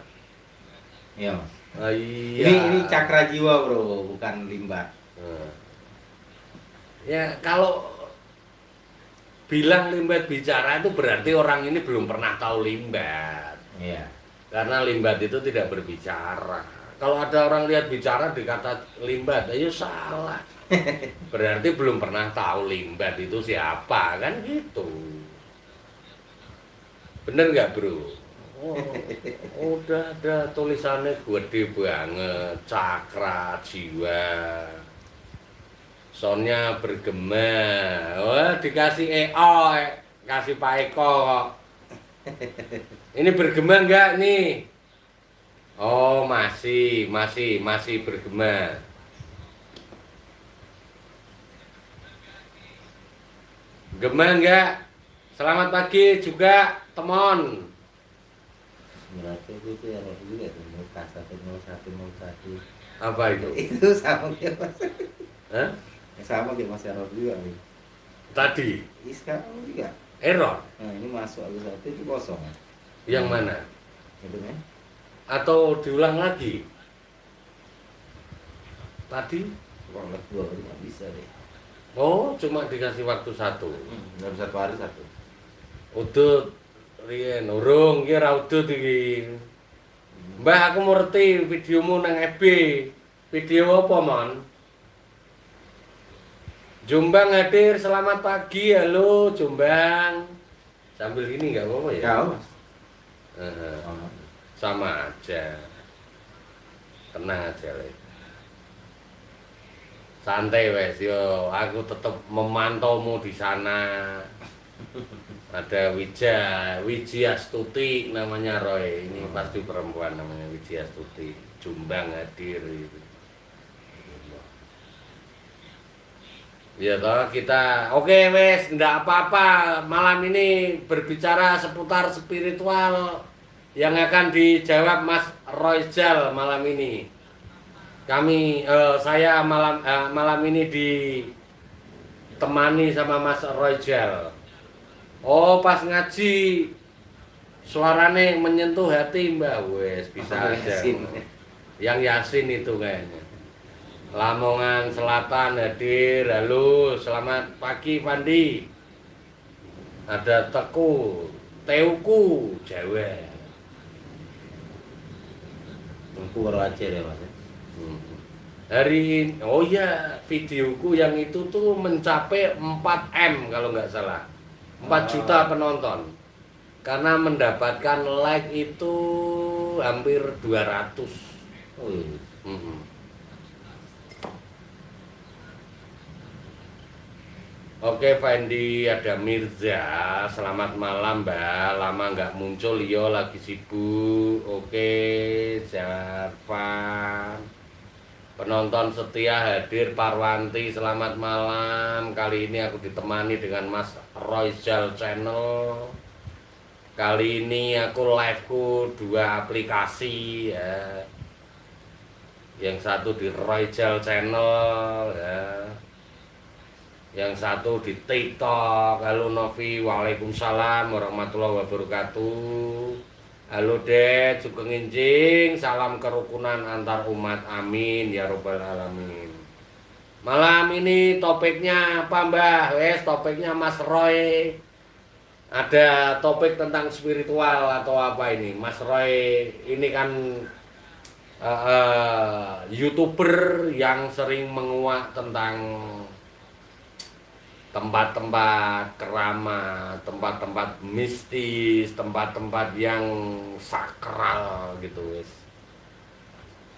Iya mas. Ah, iya. Ini cakra jiwa bro, bukan limbat. Nah. Ya kalau bilang Limbat bicara itu berarti orang ini belum pernah tahu Limbat. Iya. Karena Limbat itu tidak berbicara. Kalau ada orang lihat bicara dikata Limbat, ayo salah. Berarti belum pernah tahu Limbat itu siapa, kan gitu. Bener nggak bro? Oh, udah ada tulisannya gede banget, cakra jiwa. Soundnya bergema. Wah, dikasih EO, kasih Pak Eko kok. Ini bergema enggak nih? Oh, masih bergema. Gema enggak? Selamat pagi juga, teman. Berarti itu error juga tuh, 010101. Apa itu? Itu sama kayak mas. Hah? Sama kayak mas error juga nih. Tadi Ini sekarang juga. error. Nah ini masuk aku satu itu kosong. Yang mana? Itu kan? Atau diulang lagi? Tadi? Kurang lebih dua kali nggak bisa deh. Oh, cuma dikasih waktu satu. Dalam satu hari satu. Udut, riyen urung iki ora udut iki. Mbah, aku ngerti videomu nang FB. Video apa, Mon? Jombang hadir, selamat pagi, halo Jombang. Sambil gini nggak apa-apa ya? Kau mas. Heeh, Oh. sama aja. Tenang aja, Le. Santai wes, yo. Aku tetap memantaumu di sana. Ada Wiji Astuti namanya Roy. Ini pasti perempuan namanya Wiji Astuti. Jombang hadir gitu. Ya toh kita oke wes ndak apa-apa malam ini berbicara seputar spiritual yang akan dijawab Mas Royjal malam ini. Saya malam ini ditemani sama Mas Royjal. Oh, pas ngaji suarane menyentuh hati Mbak, wes bisa Oh, aja. Yasin. Yang Yasin itu kayaknya. Lamongan Selatan hadir, halo, selamat pagi Pandi. Ada Teuku, Jawa. Aku baru aja deh mas. Hmm. Hari ini, oh iya, videoku yang itu tuh mencapai 4M kalau nggak salah. 4 juta penonton. Karena mendapatkan like itu hampir 200. Oh iya. Hmm. Oke, Fendi, ada Mirza. Selamat malam, Mbak. Lama nggak muncul, yo lagi sibuk. Oke, Zarfan. Penonton setia hadir, Parwanti. Selamat malam. Kali ini aku ditemani dengan Mas Royjal Channel. Kali ini aku liveku 2 aplikasi ya. Yang satu di Royjal Channel ya. Yang satu di TikTok. Halo Novi, waalaikumsalam warahmatullahi wabarakatuh. Halo Dek, sugeng enjing, salam kerukunan antar umat, amin ya robbal alamin. Malam ini topiknya apa Mbah? Wes topiknya Mas Roy. Ada topik tentang spiritual atau apa ini? Mas Roy ini kan YouTuber yang sering menguak tentang tempat-tempat keramat, tempat-tempat mistis, tempat-tempat yang sakral gitu wis.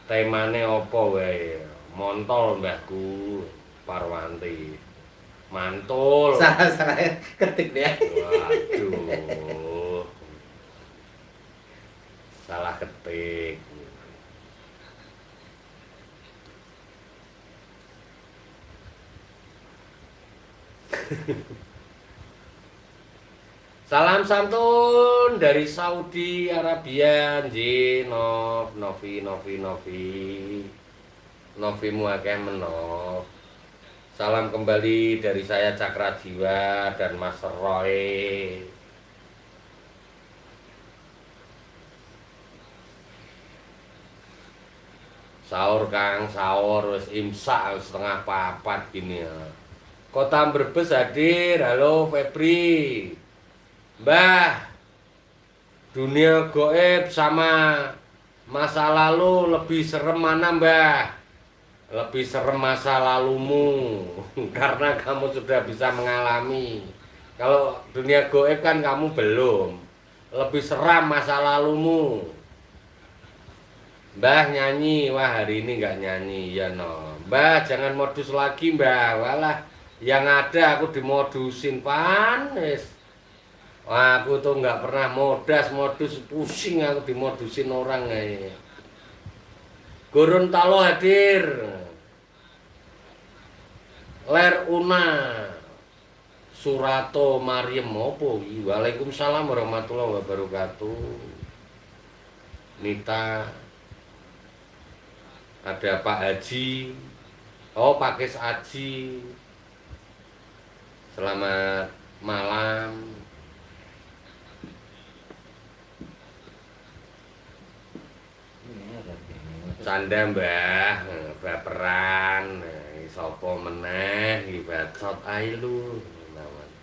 Temane opo wae? Montol Mbahku Parwanti. Mantul. Salah ketik dia. Waduh. Salah ketik. Salam santun dari Saudi Arabia, Novi Novimu akeh menov. Salam kembali dari saya Cakra Jiwa dan Mas Roy. Sahur Kang, sahur wis imsak setengah papat gini ya. Kota Brebes hadir. Halo Febri. Mbah, dunia goib sama masa lalu lebih serem mana Mbah? Lebih serem masa lalumu karena kamu sudah bisa mengalami. Kalau dunia goib kan kamu belum. Lebih seram masa lalumu. Mbah nyanyi, wah hari ini nggak nyanyi ya no. Mbah jangan modus lagi Mbah, walah yang ada aku dimodusin panis. Wah, aku tuh nggak pernah modus pusing aku dimodusin orang kayak. Gorontalo hadir. Ler Una. Surato Mariem opo iki? Waalaikumsalam warahmatullahi wabarakatuh. Nita. Ada Pak Haji. Oh, Pak Kes Haji. Selamat malam. Canda Mbah, baperan, sopo meneh, ibadot ailu.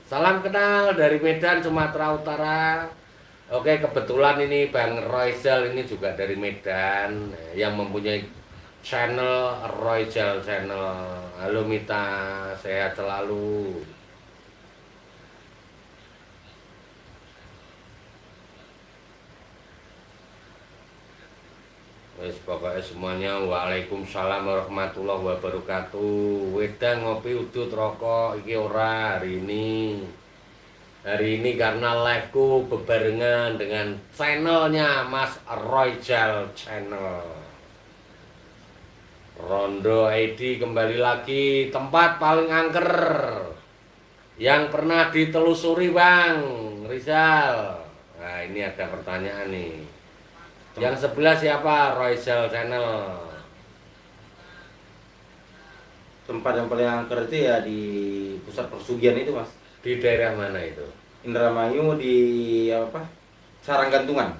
Salam kenal dari Medan, Sumatera Utara. Oke, kebetulan ini Bang Royzal ini juga dari Medan, yang mempunyai channel Royzal Channel. Halo Mita, sehat selalu. Wes pokoknya semuanya waalaikumsalam warahmatullahi wabarakatuh. Wedang ngopi udut rokok iki ora hari ini. Hari ini karena liveku bebarengan dengan channelnya Mas Royzal Channel. Rondo ID kembali lagi, tempat paling angker yang pernah ditelusuri Bang Rizal. Nah ini ada pertanyaan nih. Yang sebelah siapa? Royzal Channel. Tempat yang paling angker itu ya di pusat persugihan itu Mas. Di daerah mana itu? Indramayu di apa? Sarang Gantungan.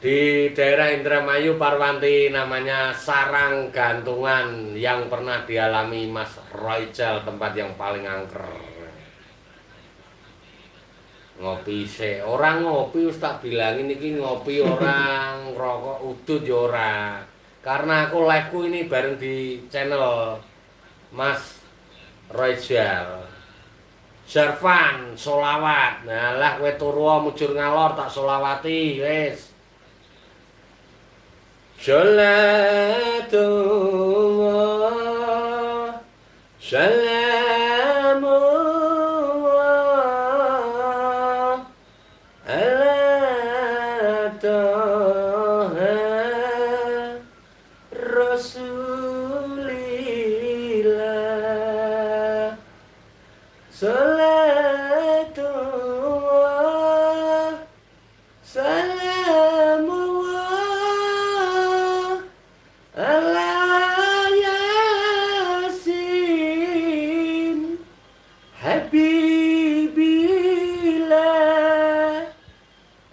Di daerah Indramayu Parwanti namanya Sarang Gantungan yang pernah dialami Mas Royzal, tempat yang paling angker. Ngopi se orang ngopi wis tak bilangin iki ngopi orang rokok udut ya ora. Karena aku live-ku ini bareng di channel Mas Royzal. Jarvan solawat. Nah lah kowe turu mujur ngalor tak solawati wis. Salatullah salamullah ala toha rasulillah. Salatullah salamullah ala yasin habibillah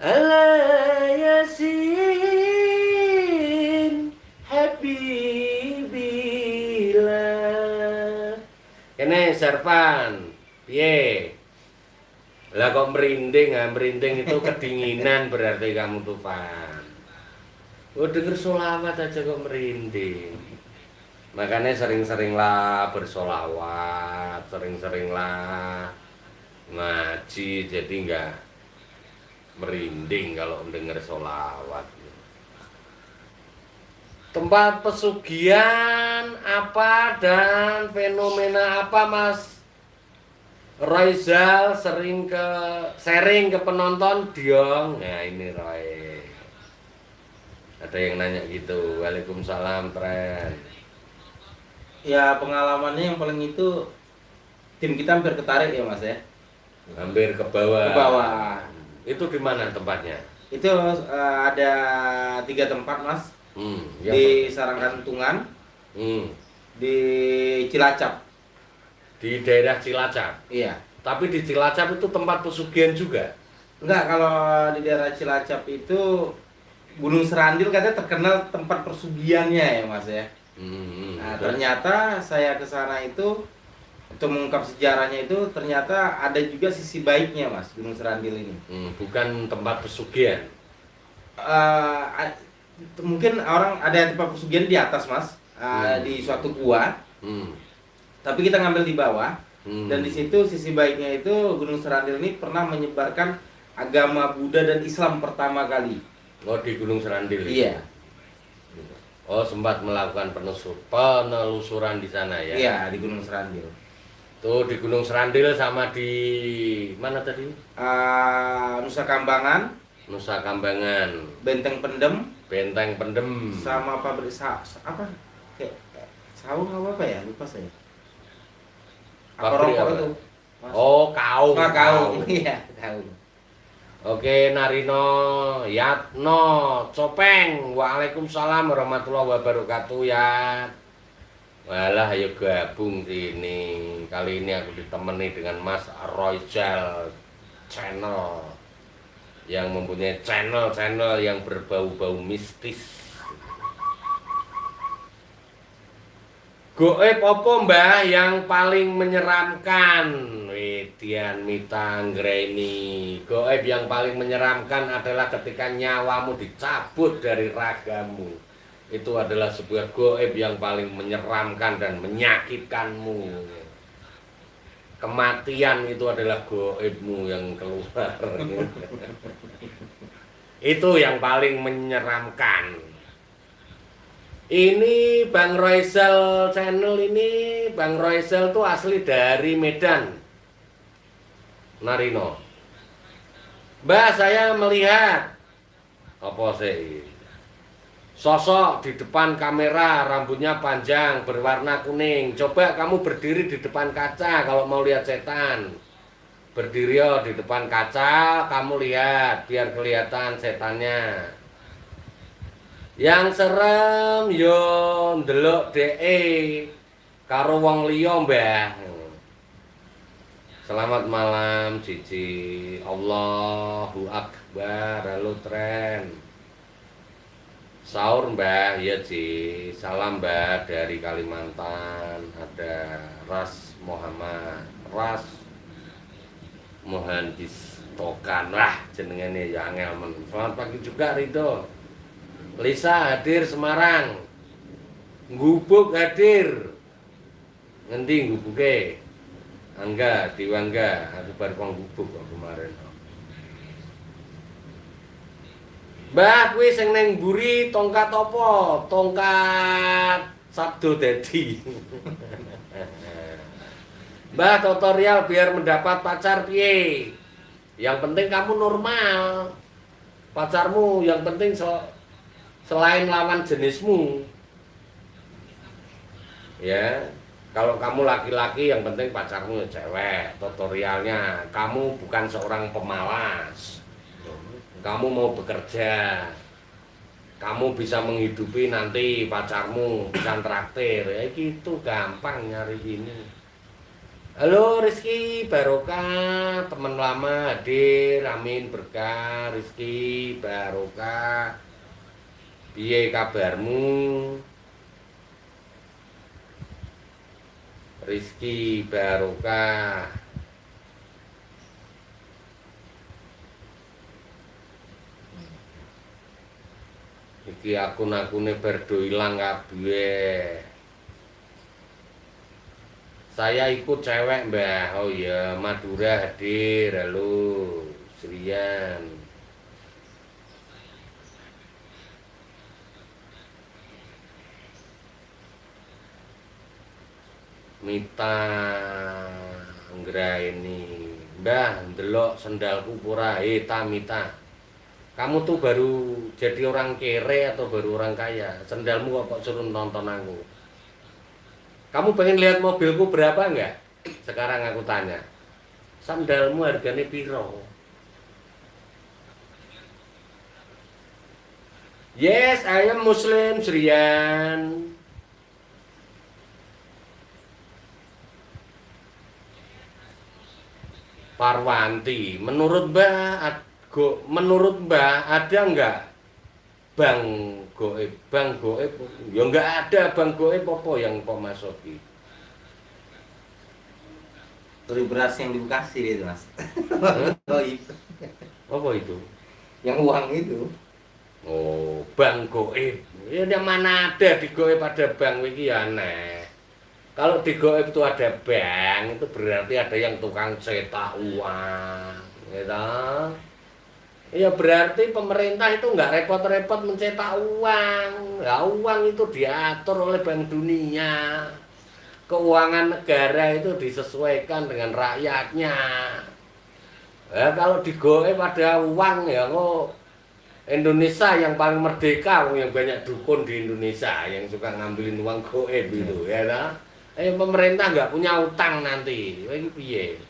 ala yasin habibillah. Kene Servan piye? Lah kok merinding, merinding itu kedinginan berarti kamu tuh Van. Oh denger sholawat aja kok merinding. Makanya sering-seringlah bersolawat, sering-seringlah ngaji, jadi enggak merinding kalau mendengar sholawat. Tempat pesugihan apa dan fenomena apa Mas Royzal sering ke sharing ke penonton Diong. Nah ini Roy. Ada yang nanya gitu. Waalaikumsalam Tren. Ya pengalamannya yang paling itu tim kita hampir ketarik ya Mas ya. Hampir ke bawah. Ke bawah. Itu di mana tempatnya? Itu ada 3 tempat Mas. Di Sarangkantungan, di Cilacap. Di daerah Cilacap. Iya. Tapi di Cilacap itu tempat pesugihan juga. Enggak, kalau di daerah Cilacap itu Gunung Serandil katanya terkenal tempat persugihannya ya Mas ya. Nah, ternyata saya ke sana itu untuk mengungkap sejarahnya itu ternyata ada juga sisi baiknya Mas Gunung Serandil ini. Bukan tempat pesugihan. Mungkin orang ada tempat pesugihan di atas Mas, di suatu gua. Tapi kita ngambil di bawah. Dan di situ sisi baiknya itu Gunung Serandil ini pernah menyebarkan agama Buddha dan Islam pertama kali. Oh di Gunung Serandil. Iya. Oh sempat melakukan penelusuran di sana ya? Iya di Gunung Serandil. Tuh di Gunung Serandil sama di mana tadi? Nusa Kambangan. Nusa Kambangan. Benteng Pendem. Benteng Pendem. Sama pabrik apa? Kayak saung apa ya? Lupa saya. Pabrik apa? Itu. Oh kaung. Kaung. Iya kaung. Oke Narino, Yatno, Copeng, waalaikumsalam warahmatullahi wabarakatuh ya. Walah ayo gabung sini. Kali ini aku ditemani dengan Mas Royzal Channel yang mempunyai channel yang berbau-bau mistis. Goib apa mbah yang paling menyeramkan? Dian Mita Anggreni. Goib yang paling menyeramkan adalah ketika nyawamu dicabut dari ragamu. Itu adalah sebuah goib yang paling menyeramkan dan menyakitkanmu. Kematian itu adalah goibmu yang keluar. Itu yang paling menyeramkan. Ini Bang Royzal Channel ini, Bang Royzal tuh asli dari Medan, Narino. Mbak saya melihat apa sih sosok di depan kamera, rambutnya panjang berwarna kuning. Coba kamu berdiri di depan kaca kalau mau lihat setan. Berdiri di depan kaca, kamu lihat biar kelihatan setannya. Yang serem yo ndelok DE karo wong liya, Mbah. Selamat malam Cici. Allahu Akbar. Halo Tren. Sahur Mbah, ya Ci. Salam Mbah dari Kalimantan. Ada Ras Muhammad. Ras Mohandis Tokan. Wah, jenengane ya angel men. Selamat pagi juga Rido. Lisa hadir Semarang. Gubuk hadir. Ngendi gubuke? Angga, Diwangga. Aku baru gubuk kok kemarin. Mbah kuwi sing ning mburi tongkat apa? Tongkat Sabdo Dadi. Mbah tutorial biar mendapat pacar piye? Yang penting kamu normal. Pacarmu yang penting selain lawan jenismu, ya. Kalau kamu laki-laki yang penting pacarmu cewek. Tutorialnya kamu bukan seorang pemalas. Kamu mau bekerja, kamu bisa menghidupi nanti pacarmu, bisa traktir. Ya gitu gampang nyari ini. Halo Rizky Barokah, teman lama hadir. Amin berkah. Rizky Barokah, piye kabarmu? Rizky Barokah. Iki akun-akune berdo ilang kabeh. Saya ikut cewek Mbah. Oh iya, Madura hadir. Halo Srian. Mita ini. Mbah, ndelok sendalku pura, Tamita. Kamu tuh baru jadi orang kere atau baru orang kaya? Sendalmu kok suruh nonton aku? Kamu pengen lihat mobilku berapa enggak? Sekarang aku tanya. Sandalmu harganya piro? Yes, I am Muslim, Srian. Parwanti, menurut Mbak ada nggak Bang Goib? Bang Goib, ya nggak ada Bang Goib apa yang kok masuki? Turi beras yang di Bekasi itu mas. Goib. Apa itu? Yang uang itu. Oh, Bang Goib. Ya yang mana ada di Goib ada Bang, iki ya aneh. Kalau di Goib itu ada bank, itu berarti ada yang tukang cetak uang, gitu. Ya berarti pemerintah itu nggak repot-repot mencetak uang. Nah, uang itu diatur oleh Bank Dunia. Keuangan negara itu disesuaikan dengan rakyatnya. Ya, kalau di Goib ada uang ya kok Indonesia yang paling merdeka, yang banyak dukun di Indonesia yang suka ngambilin uang Goib itu, ya nah? Pemerintah nggak punya utang nanti, lagi piye?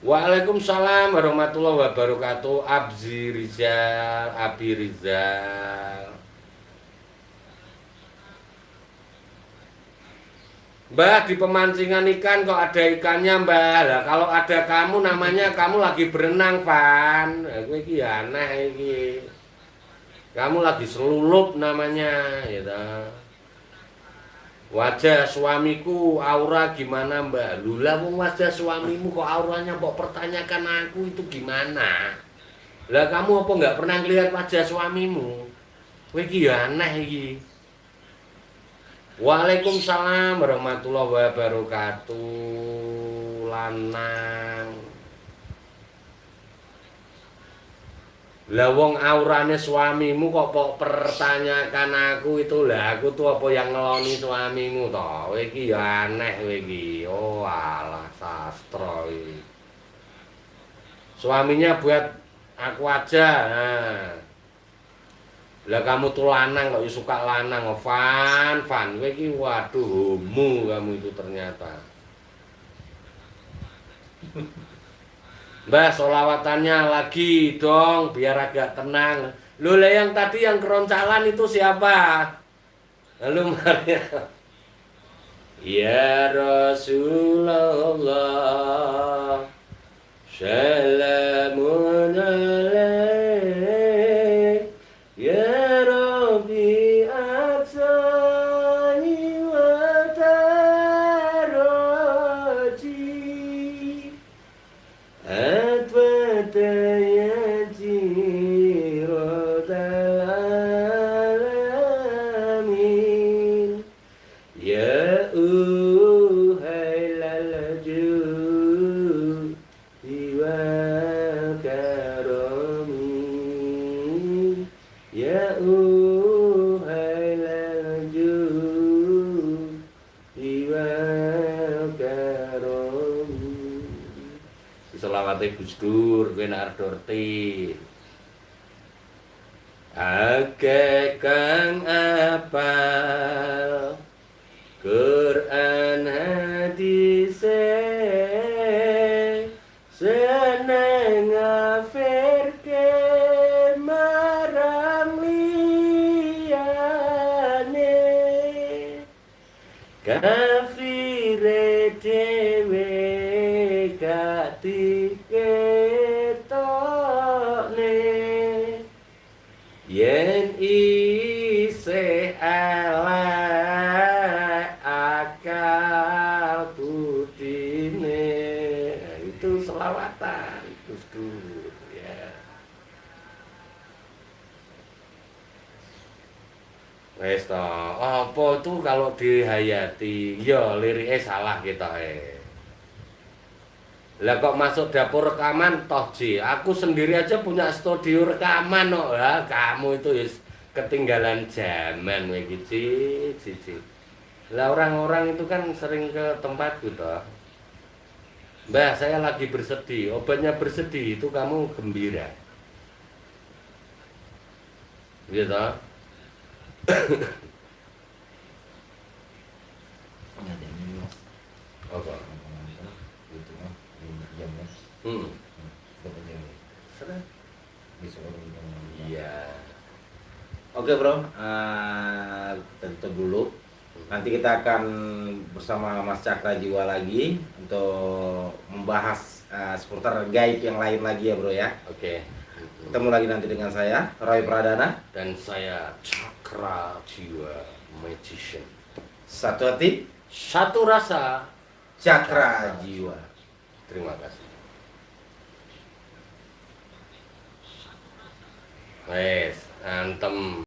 Waalaikumsalam warahmatullahi wabarakatuh. Abzi Rizal, Abi Rizal. Mbah, di pemancingan ikan kok ada ikannya, Mbah. Lah kalau ada kamu namanya kamu lagi berenang, Van. Kowe iki aneh iki. Kamu lagi selulup namanya, gitu. Wajah suamiku aura gimana Mbak? Lula wajah suamimu kok auranya kok pertanyakan aku itu gimana? Lah kamu apa nggak pernah lihat wajah suamimu? Kowe iki ya aneh iki. Waalaikumsalam warahmatullahi wabarakatuh. Lanang. Lah wong aurane suamimu kok pertanyakan aku itu lah aku tuh apa yang ngeloni suamimu toh? Kowe iki ya aneh kowe iki. Oh alah sastra iki. Suaminya buat aku aja. Nah. Lah kamu tuh lanang kok suka lanang, Van. Kowe iki waduh homo kamu itu ternyata. Mbah, solawatannya lagi dong, biar agak tenang. Loh, yang tadi yang keroncalan itu siapa? Lalu Maria. Ya Rasulullah, salamun alaik, ya Rabbi aksani wa taraji. Selawate Gus Dur, kowe nek arep ngerti. Akeh kang apal Quran hadis seneng ngafirke marang liyane kafire dewe yen isih elek akal budine. Itu selawatan Gus Dur ya. Wes to, apa itu kalau dihayati ya lirike salah kita Lah kok masuk dapur rekaman toh Ji, aku sendiri aja punya studio rekaman kok. Lah kamu itu ketinggalan zaman iki Ji. Lah orang-orang itu kan sering ke tempatku toh. Mbah, saya lagi bersedih. Obatnya bersedih itu kamu gembira. Gitu. Ini ada ini mas. Apa? Itu mah jam mas. Hmm. Dapat jam. Seret. Bisa kalau jam. Iya. Oke bro, kita tutup dulu. Nanti kita akan bersama Mas Cakra Jiwa lagi untuk membahas seputar gaib yang lain lagi ya bro ya. Oke. Ketemu lagi nanti dengan saya, Roy Pradana. Dan saya Cakra Jiwa Magician. Satu hati, Satu rasa. Cakra Jiwa. Terima kasih. Wes, antem.